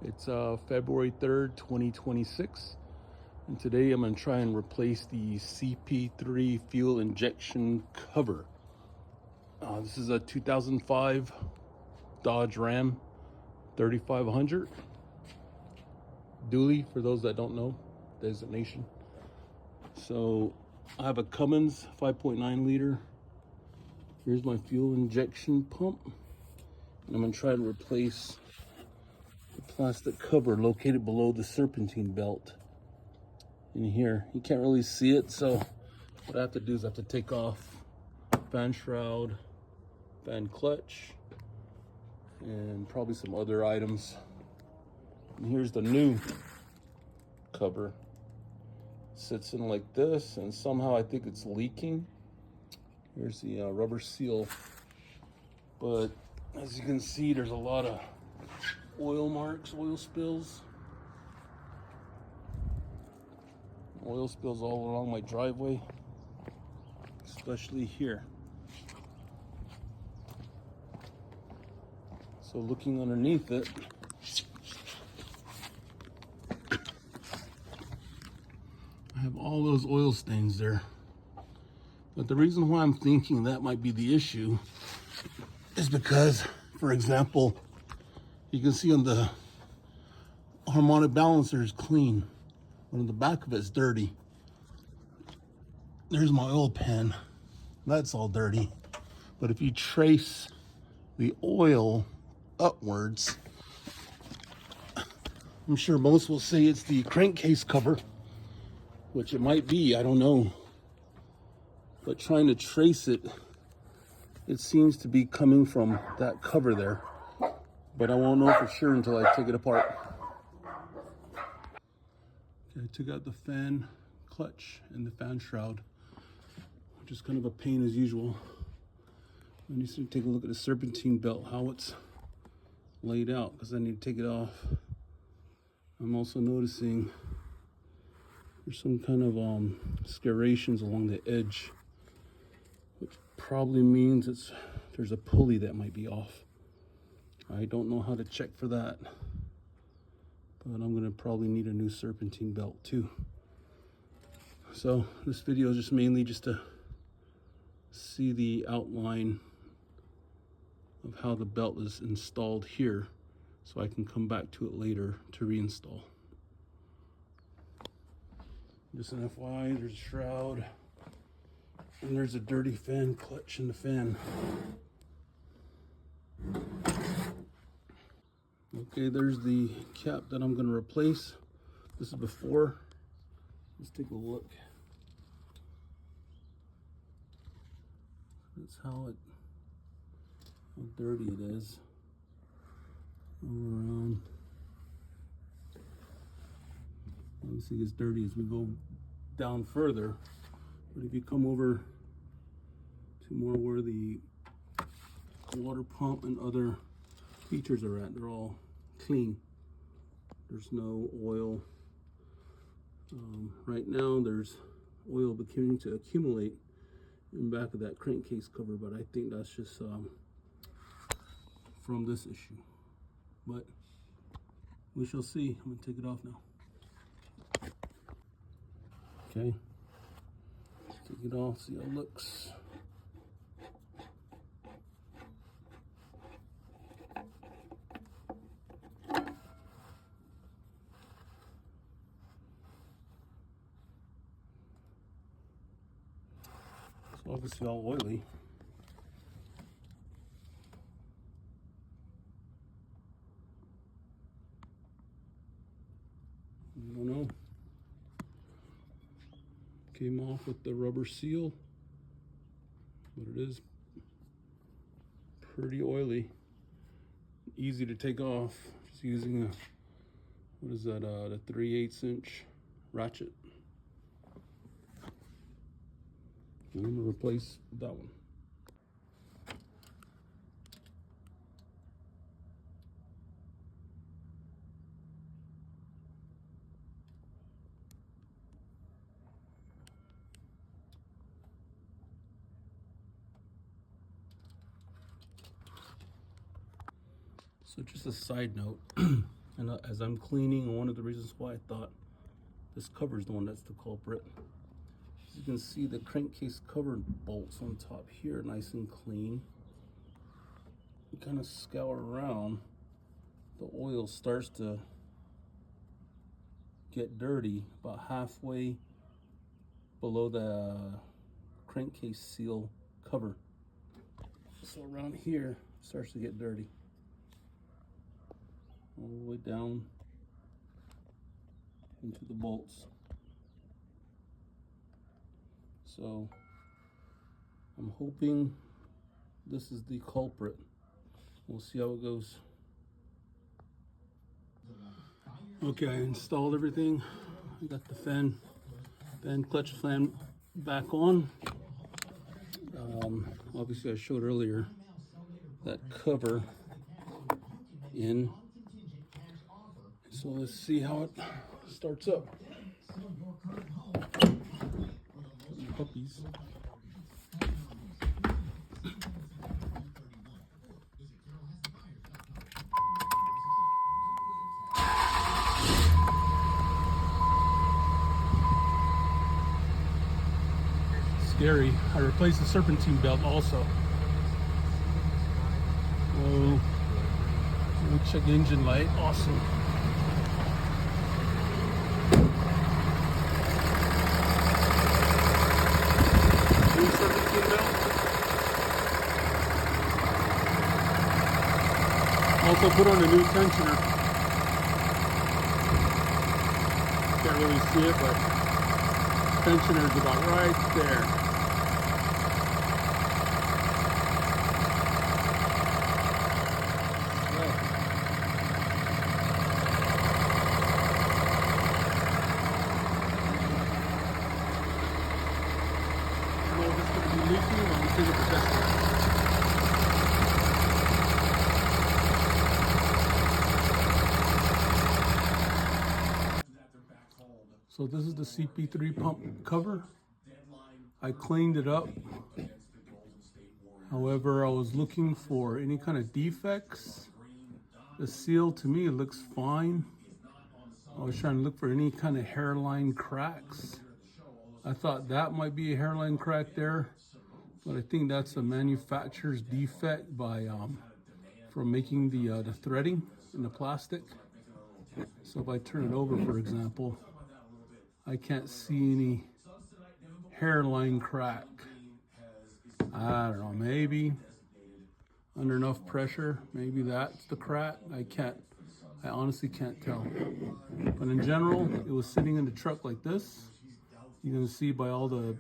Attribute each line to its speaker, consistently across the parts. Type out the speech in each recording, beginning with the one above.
Speaker 1: It's February 3rd, 2026, and today I'm going to try and replace the CP3 fuel injection cover. This is a 2005 Dodge Ram 3500 dually, for those that don't know, designation. So I have a Cummins 5.9 liter. Here's my fuel injection pump, and I'm going to try to replace the plastic cover located below the serpentine belt in here. You can't really see it, so what I have to do is I have to take off fan shroud, fan clutch, and probably some other items. And here's the new cover. Sits in like this, and somehow I think it's leaking. Here's the rubber seal, but as you can see, there's a lot of oil marks, oil spills all along my driveway, especially here. So looking underneath it, I have all those oil stains there. But the reason why I'm thinking that might be the issue is because, for example, you can see on the harmonic balancer is clean, but on the back of it's dirty. There's my oil pan. That's all dirty. But if you trace the oil upwards, I'm sure most will say it's the crankcase cover, which it might be, I don't know. But trying to trace it, it seems to be coming from that cover there. But I won't know for sure until I take it apart. Okay, I took out the fan clutch and the fan shroud, which is kind of a pain as usual. I need to take a look at the serpentine belt, how it's laid out, because I need to take it off. I'm also noticing there's some kind of scarations along the edge, which probably means there's a pulley that might be off. I don't know how to check for that, but I'm gonna probably need a new serpentine belt too. So this video is just mainly just to see the outline of how the belt is installed here, so I can come back to it later to reinstall. Just an FYI, there's a shroud, and there's a dirty fan clutch in the fan. Okay, there's the cap that I'm going to replace. This is before. Let's take a look. That's how dirty it is all around. Obviously, it's dirty as we go down further, but if you come over to more where the water pump and other features are at, they're all clean. There's no oil. Right now there's oil beginning to accumulate in the back of that crankcase cover, but I think that's just from this issue, but we shall see. I'm gonna take it off now. Okay, take it off, see how it looks. It's obviously all oily. I don't know. Came off with the rubber seal, but it is pretty oily. Easy to take off, just using a, what is that, the 3/8 inch ratchet. I'm gonna replace that one. So just a side note, And as I'm cleaning, one of the reasons why I thought this cover is the one that's the culprit. As you can see, the crankcase cover bolts on top here, nice and clean. You kind of scour around, the oil starts to get dirty about halfway below the crankcase seal cover. So around here it starts to get dirty all the way down into the bolts. So I'm hoping this is the culprit. We'll see how it goes. Okay, I installed everything. I got the fan clutch fan back on. Obviously I showed earlier that cover in. So let's see how it starts up. Puppies. Scary. I replaced the serpentine belt also. Whoa. Let me check engine light. Awesome. New serpentine belt. Also put on a new tensioner. Can't really see it, but tensioner is about right there. So this is the CP3 pump cover. I cleaned it up. However, I was looking for any kind of defects. The seal to me looks fine. I was trying to look for any kind of hairline cracks. I thought that might be a hairline crack there, but I think that's a manufacturer's defect by from making the threading in the plastic. So if I turn it over, for example, I can't see any hairline crack. I don't know, maybe under enough pressure, maybe that's the crack. I honestly can't tell. But in general, it was sitting in the truck like this. You can see by all the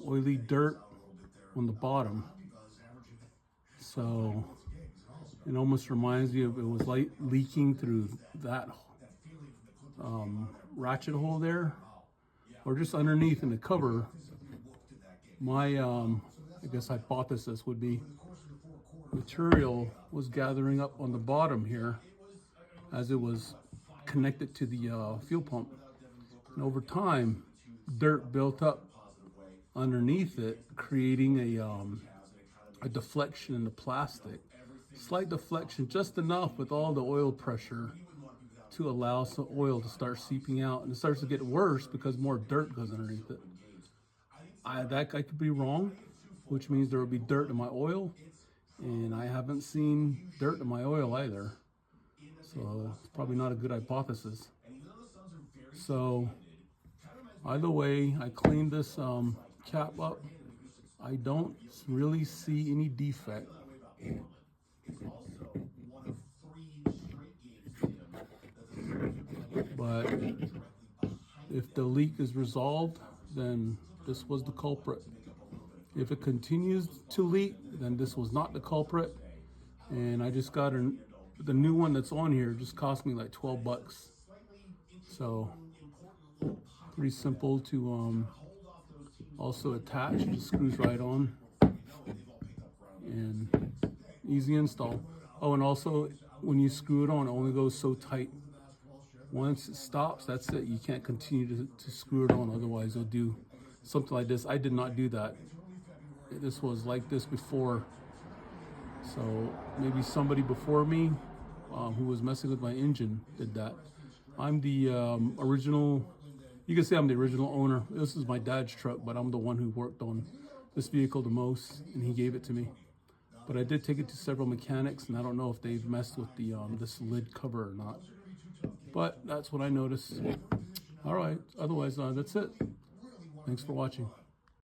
Speaker 1: oily dirt on the bottom. So it almost reminds me of it was like leaking through that ratchet hole there, or just underneath in the cover. My I guess hypothesis would be material was gathering up on the bottom here as it was connected to the fuel pump, and over time dirt built up underneath it, creating a deflection in the plastic. Slight deflection, just enough with all the oil pressure to allow some oil to start seeping out, and it starts to get worse because more dirt goes underneath it. I could be wrong, which means there will be dirt in my oil, and I haven't seen dirt in my oil either. So it's probably not a good hypothesis. So either way, I cleaned this cap up. I don't really see any defect. But if the leak is resolved, then this was the culprit. If it continues to leak, then this was not the culprit. And I just got the new one that's on here just cost me like 12 bucks. So pretty simple to also attach. It just screws right on and easy install. Oh, and also when you screw it on, it only goes so tight. Once it stops, that's it. You can't continue to screw it on, otherwise it'll do something like this. I did not do that. This was like this before. So maybe somebody before me who was messing with my engine did that. I'm the original, you can say I'm the original owner. This is my dad's truck, but I'm the one who worked on this vehicle the most, and he gave it to me. But I did take it to several mechanics, and I don't know if they've messed with the this lid cover or not. But that's what I noticed. All right, otherwise, that's it. Thanks for watching.